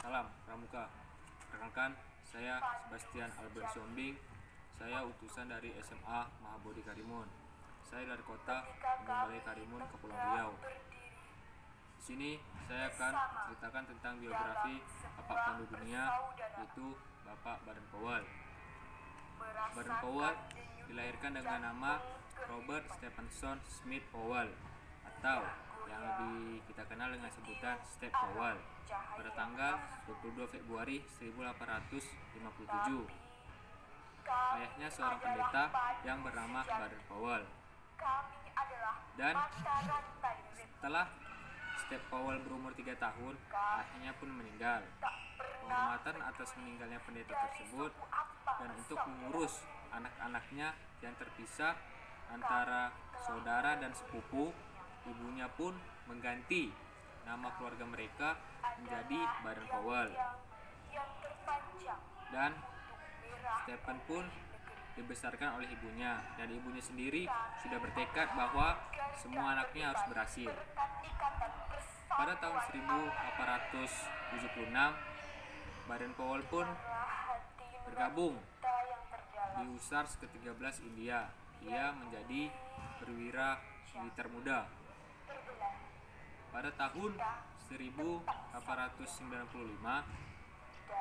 Salam Pramuka. Perkenalkan, saya Sebastian Albert Sombing. Saya utusan dari SMA Mahabodi Karimun. Saya dari kota Balai Karimun, Kepulauan Riau. Di sini saya akan ceritakan tentang biografi Bapak Pandu Dunia, yaitu Bapak Baden Powell. Baden Powell dilahirkan dengan nama Robert Stephenson Smith Powell, atau yang lebih kita kenal dengan sebutan Step Powell, pada tanggal 22 Februari 1857. Ayahnya seorang pendeta yang bernama Baden Powell. Dan setelah Step Powell berumur 3 tahun, ayahnya pun meninggal. Penghormatan atas meninggalnya pendeta tersebut dan untuk mengurus anak-anaknya yang terpisah antara saudara dan sepupu, ibunya pun mengganti nama keluarga mereka menjadi Baden Powell. Dan Stephen pun dibesarkan oleh ibunya, dan ibunya sendiri sudah bertekad bahwa semua anaknya harus berhasil. Pada tahun 1876, Baden Powell pun bergabung di Hussars ke-13 India. Ia menjadi perwira militer muda. Pada tahun 1895,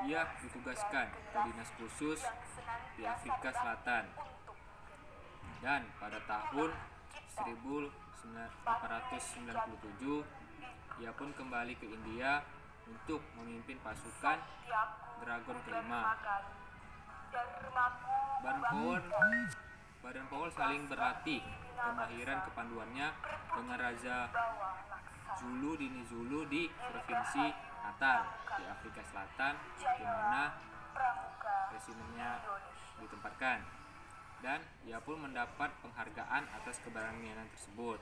ia ditugaskan ke dinas khusus di Afrika Selatan. Dan pada tahun 1897, ia pun kembali ke India untuk memimpin pasukan Dragon kelima. Baden Powell saling berlatih kemahiran kepanduannya dengan Raja Zulu di Provinsi Natal di Afrika Selatan, di mana resimennya ditempatkan, dan ia pun mendapat penghargaan atas keberanian tersebut.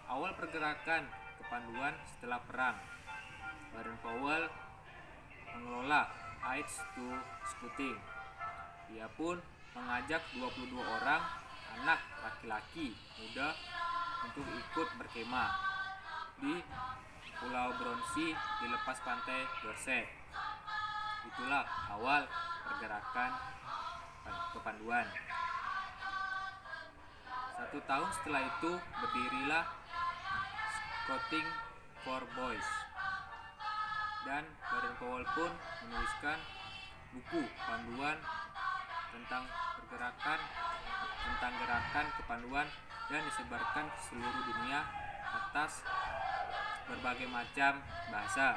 Awal pergerakan kepanduan setelah perang, Baden Powell mengelola Aids to Scouting. Ia pun mengajak 22 orang anak laki-laki muda untuk ikut berkemah di Pulau Bronsey di lepas pantai Dorset. Itulah awal pergerakan kepanduan. 1 tahun setelah itu berdirilah Scouting for Boys, dan Baden Powell pun menuliskan buku panduan tentang gerakan kepanduan dan disebarkan ke seluruh dunia atas berbagai macam bahasa.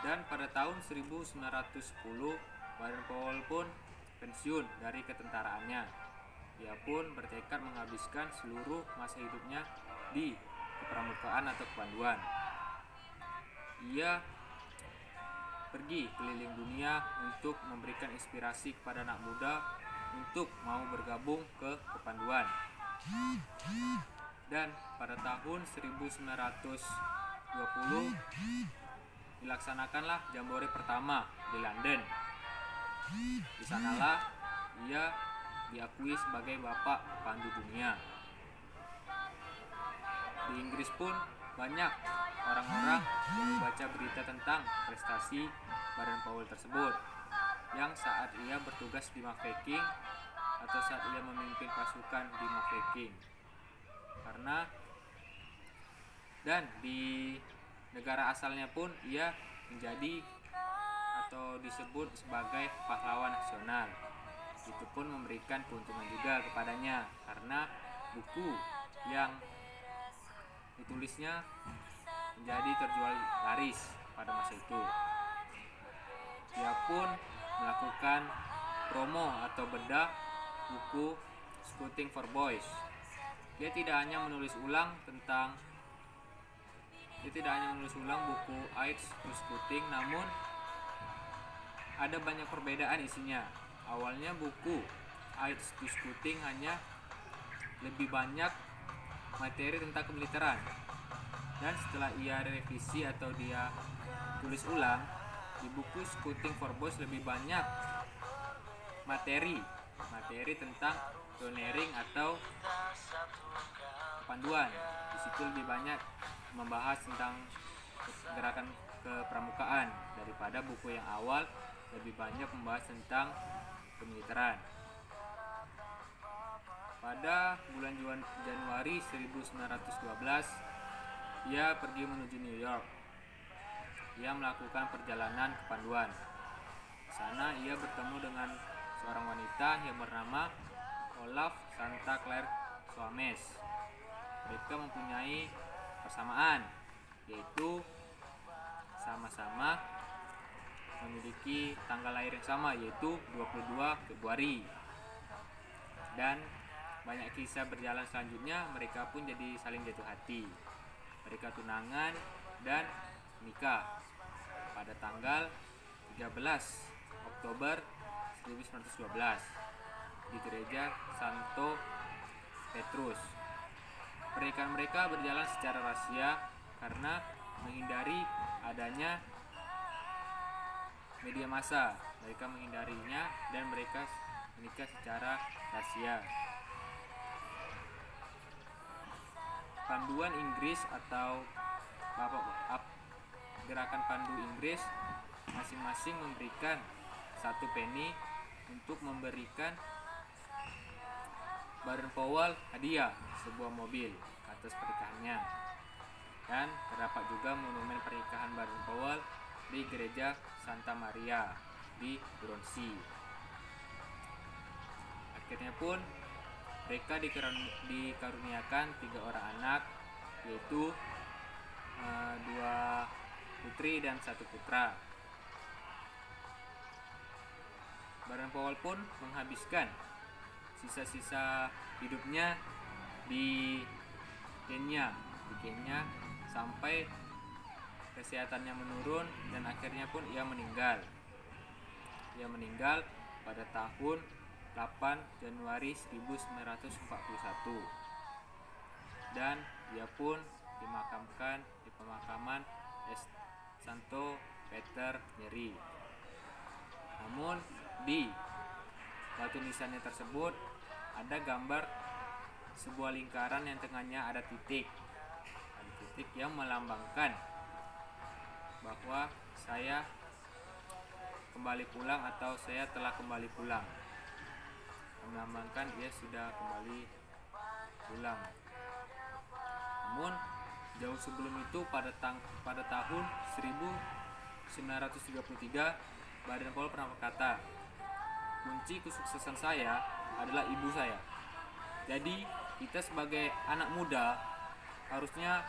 Dan pada tahun 1910, Baden Powell pun pensiun dari ketentaraannya. Ia pun bertekad menghabiskan seluruh masa hidupnya di kepramukaan atau kepanduan. Ia pergi keliling dunia untuk memberikan inspirasi kepada anak muda untuk mau bergabung ke kepanduan. Dan pada tahun 1920 dilaksanakanlah Jambore pertama di London. Di sanalah ia diakui sebagai Bapak Pandu Dunia. Di Inggris pun banyak orang-orang yang membaca berita tentang prestasi Baden Powell tersebut, yang saat ia bertugas di Mafeking atau saat ia memimpin pasukan di Mafeking. Dan di negara asalnya pun ia menjadi atau disebut sebagai pahlawan nasional. Itu pun memberikan keuntungan juga kepadanya, karena buku yang ditulisnya menjadi terjual laris pada masa itu. Ia pun melakukan promo atau bedah buku Scouting for Boys. Dia tidak hanya menulis ulang buku Aids to Scouting, namun ada banyak perbedaan isinya. Awalnya buku Aids to Scouting hanya lebih banyak materi tentang kemiliteran, dan setelah ia revisi atau dia tulis ulang, di buku Scouting for Boys lebih banyak materi tentang pioneering atau kepanduan. Di situ lebih banyak membahas tentang gerakan kepramukaan daripada buku yang awal lebih banyak membahas tentang kemiliteran. Pada bulan Januari 1912, ia pergi menuju New York. Ia melakukan perjalanan kepanduan. Di sana ia bertemu dengan seorang wanita yang bernama Olaf Santa Claire Soames. Mereka mempunyai persamaan, yaitu sama-sama memiliki tanggal lahir yang sama, yaitu 22 Februari. Dan banyak kisah berjalan selanjutnya, mereka pun jadi saling jatuh hati. Mereka tunangan dan nikah pada tanggal 13 Oktober 1912 di gereja Santo Petrus. Pernikahan mereka berjalan secara rahasia karena menghindari adanya media massa. Mereka menghindarinya dan mereka menikah secara rahasia. Panduan Inggris atau gerakan pandu Inggris masing-masing memberikan 1 penny untuk memberikan Baden-Powell hadiah sebuah mobil atas pernikahannya. Dan terdapat juga monumen pernikahan Baden-Powell di gereja Santa Maria di Bronsey. Akhirnya pun mereka dikaruniakan 3 orang anak, yaitu 2 putri dan 1 putra. Baden-Powell pun menghabiskan sisa-sisa hidupnya di Kenya sampai kesehatannya menurun dan akhirnya pun ia meninggal. Ia meninggal pada tahun 8 Januari 1941 dan ia pun dimakamkan di pemakaman Santo Peter Nyeri. Namun di batu nisannya tersebut ada gambar sebuah lingkaran yang tengahnya ada titik. Ada titik yang melambangkan bahwa saya kembali pulang atau saya telah kembali pulang. Melambangkan ia sudah kembali pulang. Namun jauh sebelum itu pada tahun 1933 Baden-Powell pernah berkata, kunci kesuksesan saya adalah ibu saya. Jadi kita sebagai anak muda harusnya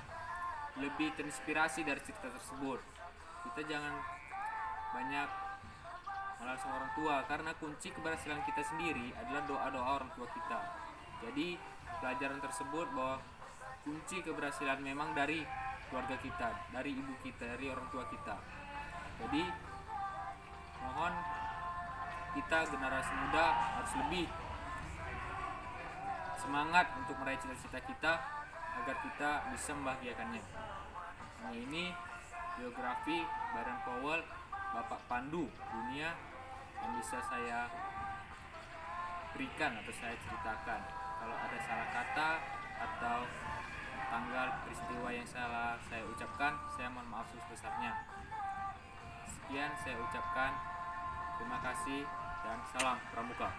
lebih terinspirasi dari cerita tersebut. Kita jangan banyak melalui orang tua, karena kunci keberhasilan kita sendiri adalah doa-doa orang tua kita. Jadi pelajaran tersebut bahwa kunci keberhasilan memang dari keluarga kita, dari ibu kita, dari orang tua kita. Jadi mohon kita generasi muda harus lebih semangat untuk meraih cita-cita kita agar kita bisa membahagiakannya. Ini biografi Baden-Powell, Bapak Pandu dunia, yang bisa saya berikan atau saya ceritakan. Kalau ada salah kata atau tanggal peristiwa yang salah saya ucapkan, saya mohon maaf sebesarnya. Sekian saya ucapkan, terima kasih dan salam pramuka.